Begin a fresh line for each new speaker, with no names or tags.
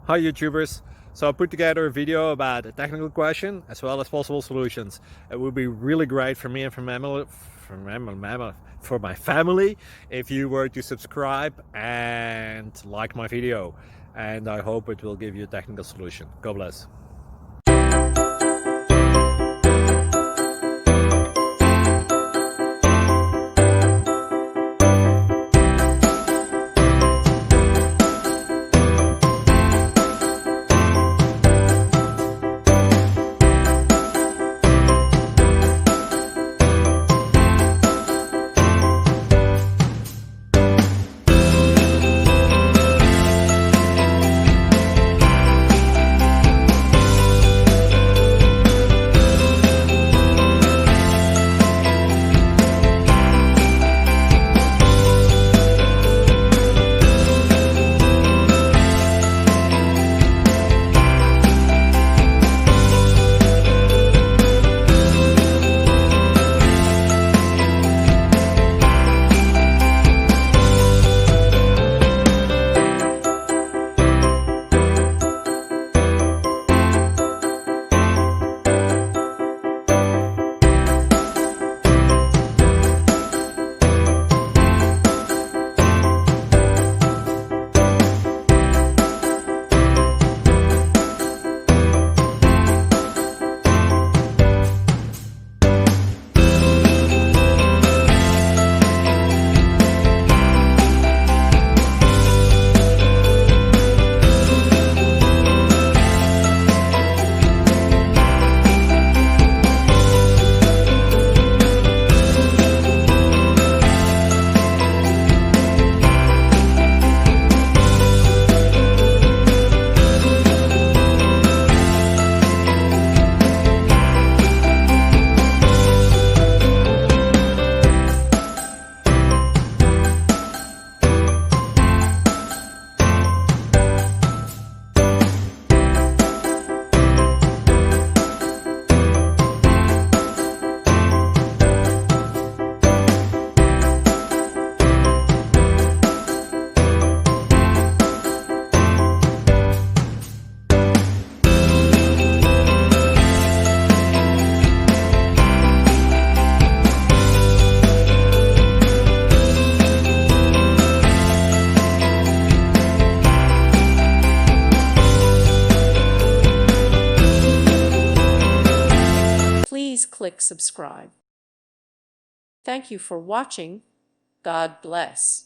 Hi YouTubers! So I put together a video about a technical question as well as possible solutions. It would be really great for me and for my family if you were to subscribe and like my video, and I hope it will give you a technical solution. God bless.
Please click subscribe. Thank you for watching. God bless.